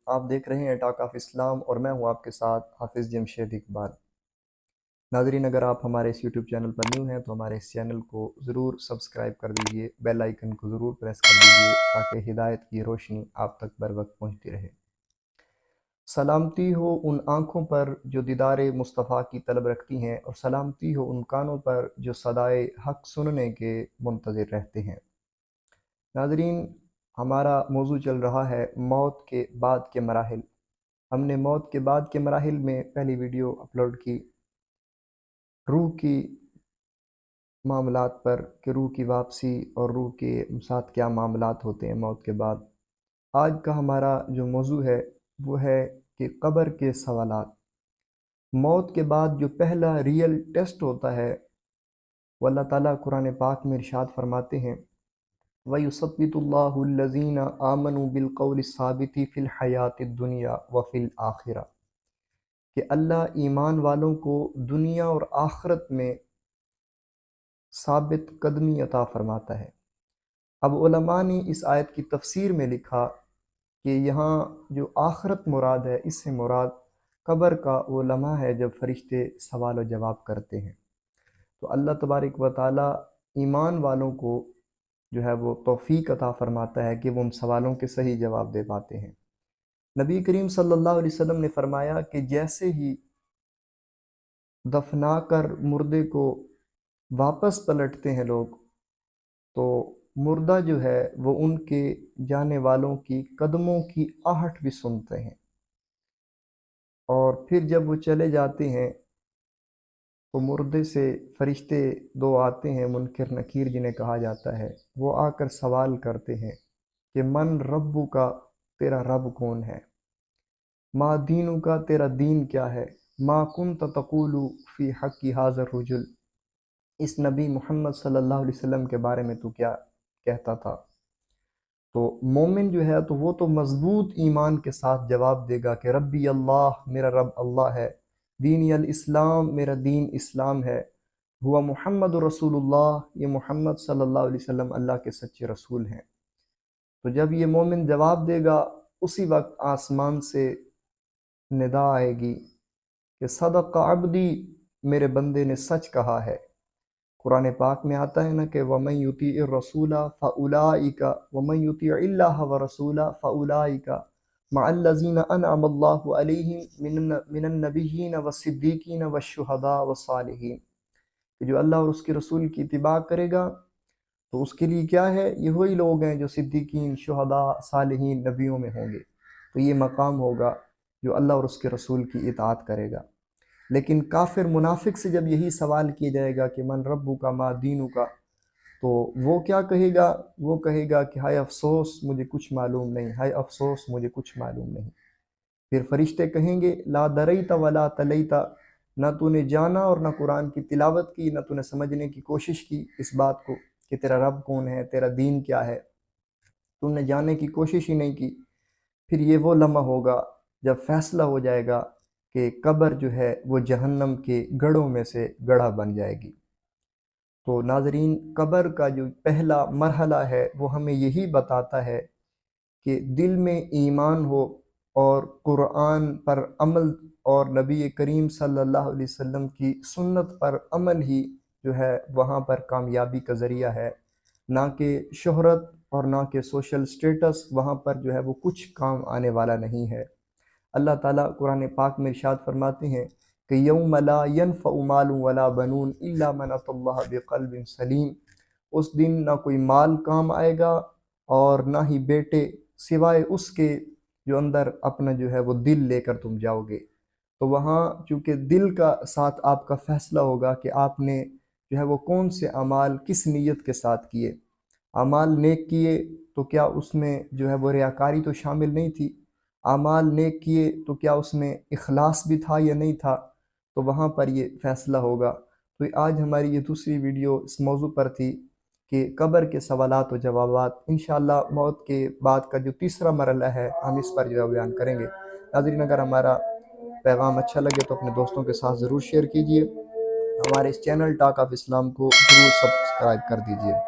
آپ دیکھ رہے ہیں ٹاک آف اسلام اور میں ہوں آپ کے ساتھ حافظ جمشید اقبال۔ ناظرین، اگر آپ ہمارے اس یوٹیوب چینل پر نیو ہیں تو ہمارے اس چینل کو ضرور سبسکرائب کر دیجئے، بیل آئیکن کو ضرور پریس کر دیجئے تاکہ ہدایت کی روشنی آپ تک بر وقت پہنچتی رہے۔ سلامتی ہو ان آنکھوں پر جو دیدار مصطفیٰ کی طلب رکھتی ہیں، اور سلامتی ہو ان کانوں پر جو صدائے حق سننے کے منتظر رہتے ہیں۔ ناظرین، ہمارا موضوع چل رہا ہے موت کے بعد کے مراحل۔ ہم نے موت کے بعد کے مراحل میں پہلی ویڈیو اپلوڈ کی روح کی معاملات پر کہ روح کی واپسی اور روح کے ساتھ کیا معاملات ہوتے ہیں موت کے بعد۔ آج کا ہمارا جو موضوع ہے وہ ہے کہ قبر کے سوالات۔ موت کے بعد جو پہلا ریئل ٹیسٹ ہوتا ہے وہ اللہ تعالیٰ قرآن پاک میں ارشاد فرماتے ہیں وَيُثَبِّتُ اللَّهُ الَّذِينَ آمَنُوا بِالْقَوْلِ الثَّابِتِ فِي الْحَيَاةِ الدُّنْيَا وَفِي الْآخِرَةِ، کہ اللہ ایمان والوں کو دنیا اور آخرت میں ثابت قدمی عطا فرماتا ہے۔ اب علماء نے اس آیت کی تفسیر میں لکھا کہ یہاں جو آخرت مراد ہے، اس سے مراد قبر کا وہ لمحہ ہے جب فرشتے سوال و جواب کرتے ہیں۔ تو اللہ تبارک و تعالیٰ ایمان والوں کو جو ہے وہ توفیق عطا فرماتا ہے کہ وہ ان سوالوں کے صحیح جواب دے پاتے ہیں۔ نبی کریم صلی اللہ علیہ وسلم نے فرمایا کہ جیسے ہی دفنا کر مردے کو واپس پلٹتے ہیں لوگ، تو مردہ جو ہے وہ ان کے جانے والوں کی قدموں کی آہٹ بھی سنتے ہیں، اور پھر جب وہ چلے جاتے ہیں تو مردے سے فرشتے دو آتے ہیں، منکر نکیر جنہیں کہا جاتا ہے، وہ آ کر سوال کرتے ہیں کہ من ربو کا، تیرا رب کون ہے، ما دینو کا، تیرا دین کیا ہے، ما کنت تقول فی حق ھذا الرجل، اس نبی محمد صلی اللہ علیہ وسلم کے بارے میں تو کیا کہتا تھا۔ تو مومن جو ہے تو وہ تو مضبوط ایمان کے ساتھ جواب دے گا کہ ربی اللہ، میرا رب اللہ ہے، دینی الاسلام، میرا دین اسلام ہے، ہوا محمد رسول اللہ، یہ محمد صلی اللہ علیہ وسلم اللہ کے سچے رسول ہیں۔ تو جب یہ مومن جواب دے گا، اسی وقت آسمان سے ندا آئے گی کہ صدق عبدی، میرے بندے نے سچ کہا ہے۔ قرآن پاک میں آتا ہے نا کہ وَمَن يُطِيعِ الرَّسُولَ فَأُولَٰئِكَ وَمَن يُطِيعِ اللَّهَ وَرَسُولَهُ فَأُولَٰئِكَ مَعَ الَّذِينَ أَنْعَمَ اللَّهُ عَلَيْهِم مِّنَ النَّبِيِّينَ وَالصِّدِّيقِينَ وَالشُّهَدَاءِ وَالصَّالِحِينَ، کہ جو اللہ اور اس کے رسول کی اتباع کرے گا تو اس کے لیے کیا ہے، یہ وہی لوگ ہیں جو صدیقین، شہداء، صالحین، نبیوں میں ہوں گے۔ تو یہ مقام ہوگا جو اللہ اور اس کے رسول کی اطاعت کرے گا۔ لیکن کافر منافق سے جب یہی سوال کیا جائے گا کہ من ربو کا، ما دینو کا، تو وہ کیا کہے گا؟ وہ کہے گا کہ ہائے افسوس، مجھے کچھ معلوم نہیں، ہائے افسوس، مجھے کچھ معلوم نہیں۔ پھر فرشتے کہیں گے لا دریت ولا تلیت، نہ تو نے جانا اور نہ قرآن کی تلاوت کی، نہ تو نے سمجھنے کی کوشش کی اس بات کو کہ تیرا رب کون ہے، تیرا دین کیا ہے، تم نے جاننے کی کوشش ہی نہیں کی۔ پھر یہ وہ لمحہ ہوگا جب فیصلہ ہو جائے گا کہ قبر جو ہے وہ جہنم کے گڑھوں میں سے گڑھا بن جائے گی۔ تو ناظرین، قبر کا جو پہلا مرحلہ ہے وہ ہمیں یہی بتاتا ہے کہ دل میں ایمان ہو اور قرآن پر عمل اور نبی کریم صلی اللہ علیہ وسلم کی سنت پر عمل ہی جو ہے وہاں پر کامیابی کا ذریعہ ہے، نہ کہ شہرت اور نہ کہ سوشل سٹیٹس، وہاں پر جو ہے وہ کچھ کام آنے والا نہیں ہے۔ اللہ تعالیٰ قرآن پاک میں ارشاد فرماتے ہیں کہ یوم لا ینفع مال ولا بنون الا من اتی اللہ بقلب سلیم، اس دن نہ کوئی مال کام آئے گا اور نہ ہی بیٹے، سوائے اس کے جو اندر اپنا جو ہے وہ دل لے کر تم جاؤ گے۔ تو وہاں چونکہ دل کا ساتھ آپ کا فیصلہ ہوگا کہ آپ نے جو ہے وہ کون سے اعمال کس نیت کے ساتھ کیے۔ اعمال نیک کیے تو کیا اس میں جو ہے وہ ریاکاری تو شامل نہیں تھی؟ اعمال نیک کیے تو کیا اس میں اخلاص بھی تھا یا نہیں تھا؟ تو وہاں پر یہ فیصلہ ہوگا۔ تو آج ہماری یہ دوسری ویڈیو اس موضوع پر تھی کہ قبر کے سوالات و جوابات۔ انشاءاللہ موت کے بعد کا جو تیسرا مرحلہ ہے ہم اس پر جو بیان کریں گے۔ ناظرین، اگر ہمارا پیغام اچھا لگے تو اپنے دوستوں کے ساتھ ضرور شیئر کیجیے، ہمارے اس چینل ٹاک آف اسلام کو ضرور سبسکرائب کر دیجیے۔